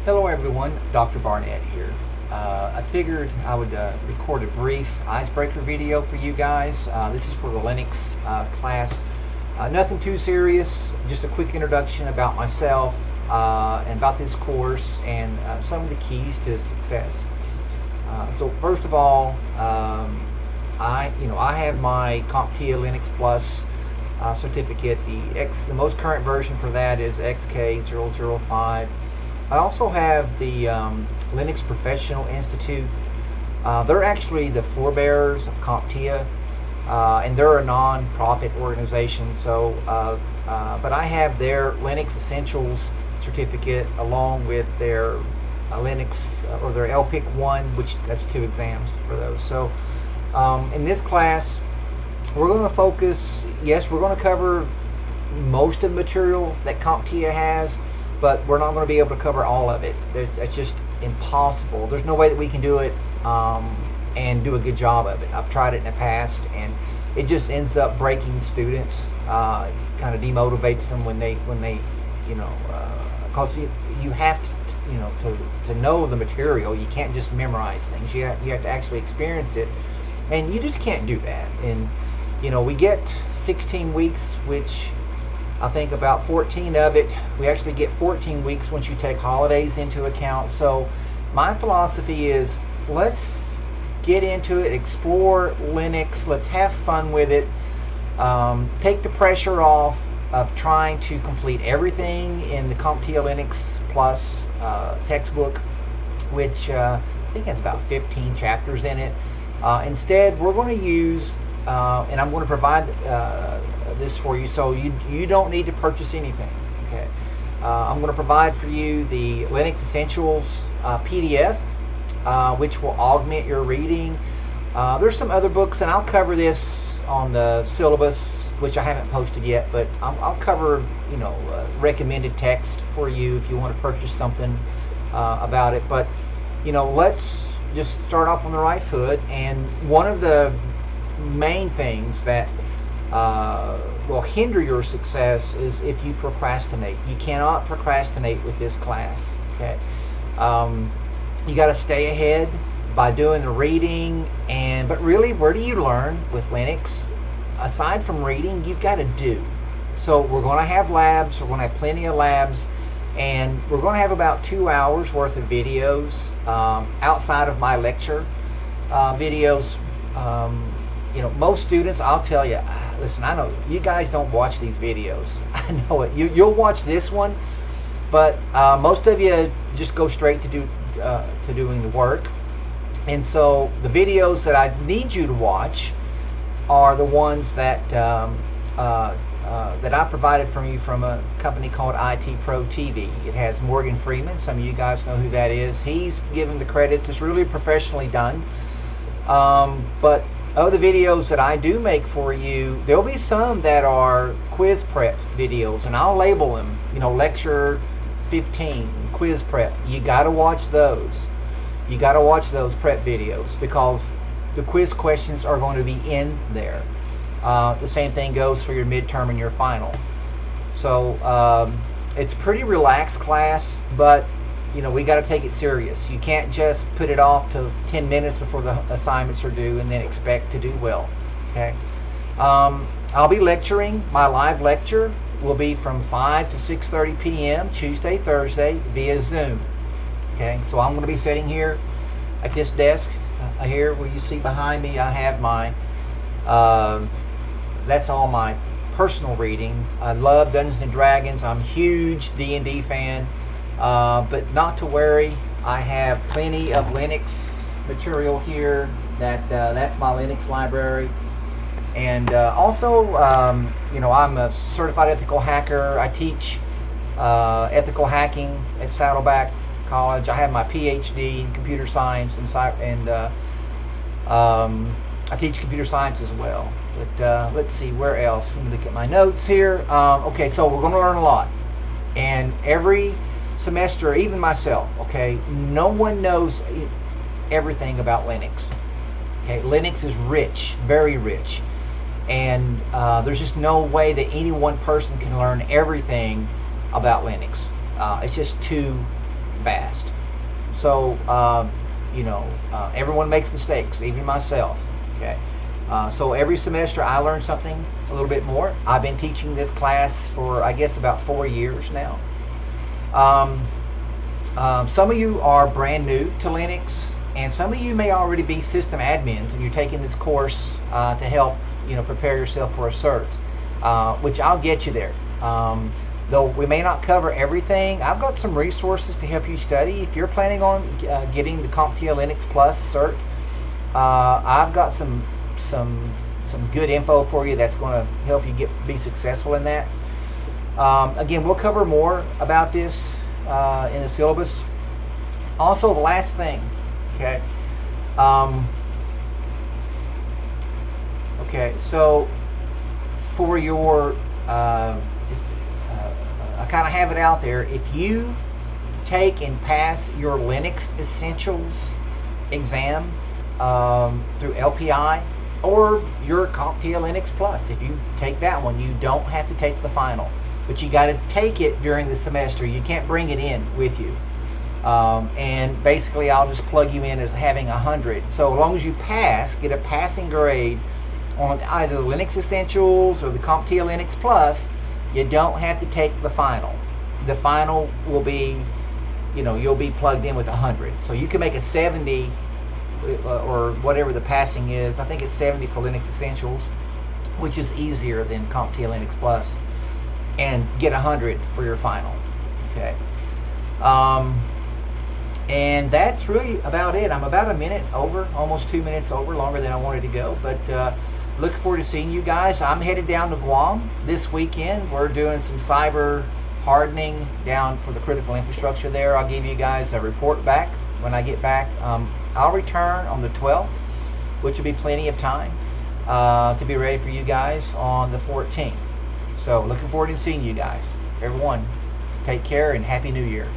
Hello everyone, Dr. Barnett here. I figured I would record a brief icebreaker video for you guys. This is for the Linux class. Nothing too serious, just a quick introduction about myself and about this course and some of the keys to success. So first of all, I have my CompTIA Linux Plus certificate. The most current version for that is XK005. I also have the Linux Professional Institute. They're actually the forebearers of CompTIA, and they're a non-profit organization. So, but I have their Linux Essentials certificate along with their Linux or their LPIC 1, which that's 2 exams for those. So, in this class, we're going to focus. Yes, we're going to cover most of the material that CompTIA has, but we're not going to be able to cover all of it. It's just impossible. There's no way that we can do it and do a good job of it. I've tried it in the past, and it just ends up breaking students. Kind of demotivates them when they because you have to know the material. You can't just memorize things. You have to actually experience it, and you just can't do that. And we get 16 weeks, which I think about 14 of it, we actually get 14 weeks once you take holidays into account. So my philosophy is, let's get into it, explore Linux, let's have fun with it, take the pressure off of trying to complete everything in the CompTIA Linux Plus textbook, which I think has about 15 chapters in it. Instead, we're going to use, and I'm going to provide this for you, so you don't need to purchase anything. Okay, I'm going to provide for you the Linux Essentials PDF, which will augment your reading. There's some other books, and I'll cover this on the syllabus, which I haven't posted yet, but I'll cover recommended text for you if you want to purchase something about it. But let's just start off on the right foot. And one of the main things that will hinder your success is if you procrastinate. You cannot procrastinate with this class. Okay, you got to stay ahead by doing the reading. But really, where do you learn with Linux? Aside from reading, you've got to do. So we're going to have labs. We're going to have plenty of labs, and we're going to have about 2 hours worth of videos outside of my lecture videos. Most students, I'll tell you, listen, I know you guys don't watch these videos. I know it. You'll watch this one, but most of you just go straight to doing the work. And so the videos that I need you to watch are the ones that that I provided from you from a company called IT Pro TV. It has Morgan Freeman. Some of you guys know who that is. He's given the credits. It's really professionally done. But of the videos that I do make for you, there'll be some that are quiz prep videos, and I'll label them, lecture 15, quiz prep. You got to watch those. You got to watch those prep videos because the quiz questions are going to be in there. The same thing goes for your midterm and your final. So it's pretty relaxed class, but we got to take it serious. You can't just put it off to 10 minutes before the assignments are due and then expect to do well. Okay. I'll be lecturing. My live lecture will be from 5 to 6:30 p.m. Tuesday, Thursday via Zoom. Okay. So I'm going to be sitting here at this desk here where you see behind me. I have my that's all my personal reading. I love Dungeons and Dragons. I'm a huge D&D fan. But not to worry, I have plenty of Linux material here. That's my Linux library. And also, I'm a certified ethical hacker. I teach ethical hacking at Saddleback College. I have my PhD in computer science and I teach computer science as well. But let's see, where else? Let me look at my notes here. Okay, so we're going to learn a lot. And every semester, even myself, okay, no one knows everything about Linux. Okay, Linux is rich, very rich, and there's just no way that any one person can learn everything about Linux. It's just too fast. So, everyone makes mistakes, even myself. Okay. So every semester I learn something a little bit more. I've been teaching this class for, I guess, about 4 years now. Some of you are brand new to Linux, and some of you may already be system admins, and you're taking this course to help prepare yourself for a cert, which I'll get you there. Though we may not cover everything, I've got some resources to help you study. If you're planning on getting the CompTIA Linux Plus cert, I've got some good info for you that's going to help you be successful in that. Again, we'll cover more about this in the syllabus. Also, the last thing, okay. So for your, I kind of have it out there. If you take and pass your Linux Essentials exam through LPI, or your CompTIA Linux Plus, if you take that one, you don't have to take the final, but you got to take it during the semester. You can't bring it in with you, and basically I'll just plug you in as having 100. So as long as you pass, get a passing grade on either the Linux Essentials or the CompTIA Linux Plus, you don't have to take the final. The final will be, you'll be plugged in with 100. So you can make a 70 or whatever the passing is. I think it's 70 for Linux Essentials, which is easier than CompTIA Linux Plus, and get 100 for your final. Okay. And that's really about it. I'm about a minute over, almost 2 minutes over, longer than I wanted to go, but looking forward to seeing you guys. I'm headed down to Guam this weekend. We're doing some cyber hardening down for the critical infrastructure there. I'll give you guys a report back when I get back. I'll return on the 12th, which will be plenty of time to be ready for you guys on the 14th. So looking forward to seeing you guys. Everyone, take care and Happy New Year.